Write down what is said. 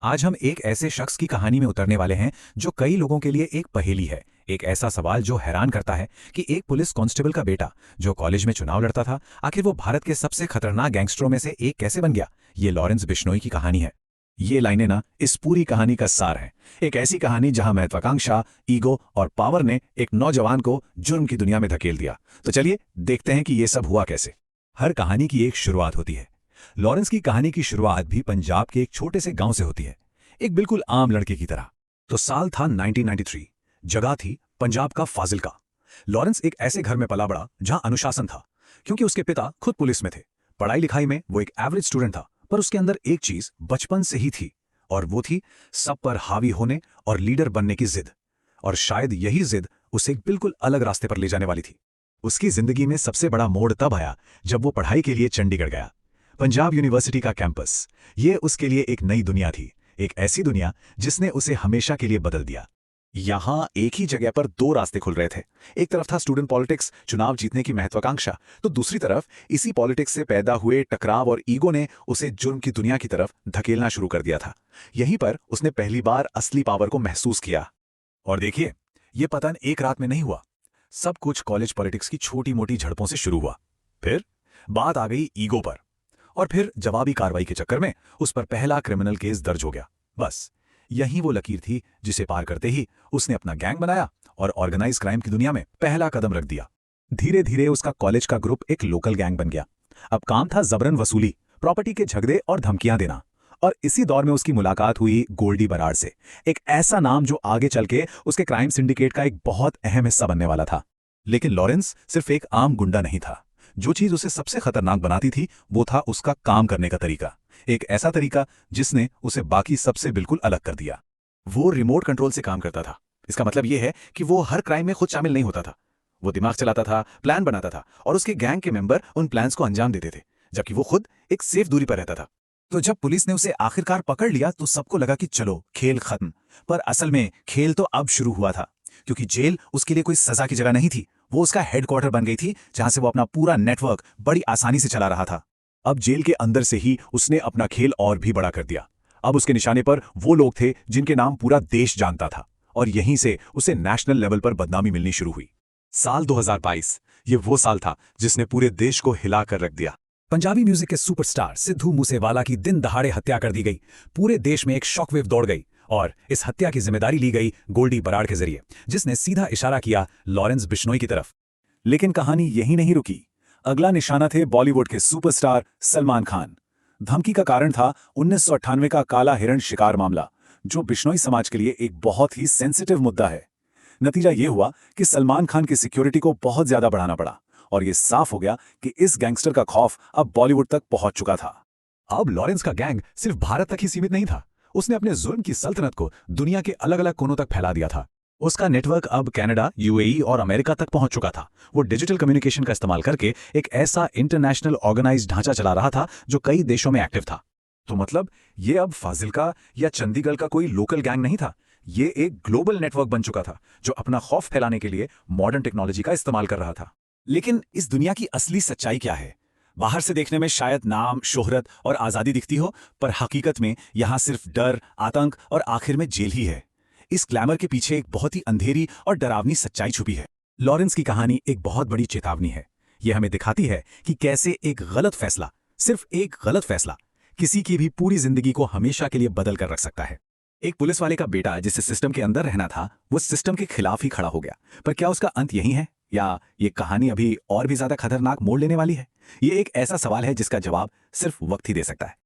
आज हम एक ऐसे शख्स की कहानी में उतरने वाले हैं जो कई लोगों के लिए एक पहेली है। एक ऐसा सवाल जो हैरान करता है कि एक पुलिस कांस्टेबल का बेटा जो कॉलेज में चुनाव लड़ता था, आखिर वो भारत के सबसे खतरनाक गैंगस्टरों में से एक कैसे बन गया। ये लॉरेंस बिश्नोई की कहानी है। ये लाइनें ना इस पूरी कहानी का सार है। एक ऐसी कहानी जहां महत्वाकांक्षा, ईगो और पावर ने एक नौजवान को जुर्म की दुनिया में धकेल दिया। तो चलिए देखते हैं कि ये सब हुआ कैसे। हर कहानी की एक शुरुआत होती है। लॉरेंस की कहानी की शुरुआत भी पंजाब के एक छोटे से गांव से होती है, एक बिल्कुल आम लड़के की तरह। तो साल था 1993, जगह थी पंजाब का फाजिल्का। लॉरेंस एक ऐसे घर में पला बड़ा जहां अनुशासन था, क्योंकि उसके पिता खुद पुलिस में थे। पढ़ाई लिखाई में वो एक एवरेज स्टूडेंट था, पर उसके अंदर एक चीज बचपन से ही थी, और वो थी सब पर हावी होने और लीडर बनने की जिद। और शायद यही जिद उसे एक बिल्कुल अलग रास्ते पर ले जाने वाली थी। उसकी जिंदगी में सबसे बड़ा मोड़ तब आया जब वो पढ़ाई के लिए चंडीगढ़ गया। पंजाब यूनिवर्सिटी का कैंपस, ये उसके लिए एक नई दुनिया थी, एक ऐसी दुनिया जिसने उसे हमेशा के लिए बदल दिया। यहां एक ही जगह पर दो रास्ते खुल रहे थे। एक तरफ था स्टूडेंट पॉलिटिक्स, चुनाव जीतने की महत्वाकांक्षा, तो दूसरी तरफ इसी पॉलिटिक्स से पैदा हुए टकराव और ईगो ने उसे जुर्म की दुनिया की तरफ धकेलना शुरू कर दिया था। यहीं पर उसने पहली बार असली पावर को महसूस किया। और देखिए, यह पतन एक रात में नहीं हुआ। सब कुछ कॉलेज पॉलिटिक्स की छोटी मोटी झड़पों से शुरू हुआ। फिर बात आ गई ईगो पर, और फिर जवाबी कार्रवाई के चक्कर में उस पर पहला क्रिमिनल केस दर्ज हो गया। बस यही वो लकीर थी जिसे पार करते ही उसने अपना गैंग बनाया और ऑर्गेनाइज क्राइम की दुनिया में पहला कदम रख दिया। धीरे धीरे उसका कॉलेज का ग्रुप एक लोकल गैंग बन गया। अब काम था जबरन वसूली, प्रॉपर्टी के झगड़े और धमकियां देना। और इसी दौर में उसकी मुलाकात हुई गोल्डी बराड़ से, एक ऐसा नाम जो आगे चल के उसके क्राइम सिंडिकेट का एक बहुत अहम हिस्सा बनने वाला था। लेकिन लॉरेंस सिर्फ एक आम गुंडा नहीं था। जो चीज उसे सबसे खतरनाक बनाती थी वो था उसका काम करने का तरीका। एक ऐसा तरीका जिसने उसे बाकी सबसे बिल्कुल अलग कर दिया। वो रिमोट कंट्रोल से काम करता था। इसका मतलब यह है कि वो हर क्राइम में खुद शामिल नहीं होता था। वो दिमाग चलाता था, प्लान बनाता था, और उसके गैंग के मेंबर उन प्लान्स को अंजाम देते थे, जबकि वो खुद एक सेफ दूरी पर रहता था। तो जब पुलिस ने उसे आखिरकार पकड़ लिया तो सबको लगा कि चलो खेल खत्म। पर असल में खेल तो अब शुरू हुआ था, क्योंकि जेल उसके लिए कोई सजा की जगह नहीं थी। वो उसका हेडक्वार्टर बन गई थी, जहां से वो अपना पूरा नेटवर्क बड़ी आसानी से चला रहा था। अब जेल के अंदर से ही उसने अपना खेल और भी बड़ा कर दिया। अब उसके निशाने पर वो लोग थे जिनके नाम पूरा देश जानता था, और यहीं से उसे नेशनल लेवल पर बदनामी मिलनी शुरू हुई। साल 2022, ये वो साल था जिसने पूरे देश को हिला कर रख दिया। पंजाबी म्यूजिक के सुपरस्टार सिद्धू मूसेवाला की दिन दहाड़े हत्या कर दी गई। पूरे देश में एक शॉकवेव दौड़ गई, और इस हत्या की जिम्मेदारी ली गई गोल्डी बराड़ के जरिए, जिसने सीधा इशारा किया लॉरेंस बिश्नोई की तरफ। लेकिन कहानी यहीं नहीं रुकी। अगला निशाना थे बॉलीवुड के सुपरस्टार सलमान खान। धमकी का कारण था 1998 का काला हिरण शिकार मामला, जो बिश्नोई समाज के लिए एक बहुत ही सेंसिटिव मुद्दा है। नतीजा ये हुआ कि सलमान खान की सिक्योरिटी को बहुत ज्यादा बढ़ाना पड़ा, और ये साफ हो गया कि इस गैंगस्टर का खौफ अब बॉलीवुड तक पहुंच चुका था। अब लॉरेंस का गैंग सिर्फ भारत तक ही सीमित नहीं था। उसने अपने जुल्म की सल्तनत को दुनिया के अलग अलग कोनों तक फैला दिया था। उसका नेटवर्क अब कनाडा, यूएई और अमेरिका तक पहुंच चुका था। वो डिजिटल कम्युनिकेशन का इस्तेमाल करके एक ऐसा इंटरनेशनल ऑर्गेनाइज्ड ढांचा चला रहा था जो कई देशों में एक्टिव था। तो मतलब ये अब फाजिल्का या चंडीगढ़ का कोई लोकल गैंग नहीं था। ये एक ग्लोबल नेटवर्क बन चुका था जो अपना खौफ फैलाने के लिए मॉडर्न टेक्नोलॉजी का इस्तेमाल कर रहा था। लेकिन इस दुनिया की असली सच्चाई क्या है? बाहर से देखने में शायद नाम, शोहरत और आजादी दिखती हो, पर हकीकत में यहां सिर्फ डर, आतंक और आखिर में जेल ही है। इस ग्लैमर के पीछे एक बहुत ही अंधेरी और डरावनी सच्चाई छुपी है। लॉरेंस की कहानी एक बहुत बड़ी चेतावनी है। यह हमें दिखाती है कि कैसे एक गलत फैसला, सिर्फ एक गलत फैसला, किसी की भी पूरी जिंदगी को हमेशा के लिए बदल कर रख सकता है। एक पुलिस वाले का बेटा जिसे सिस्टम के अंदर रहना था, वो सिस्टम के खिलाफ ही खड़ा हो गया। पर क्या उसका अंत यही है, या ये कहानी अभी और भी ज्यादा खतरनाक मोड़ लेने वाली है? ये एक ऐसा सवाल है जिसका जवाब सिर्फ वक्त ही दे सकता है।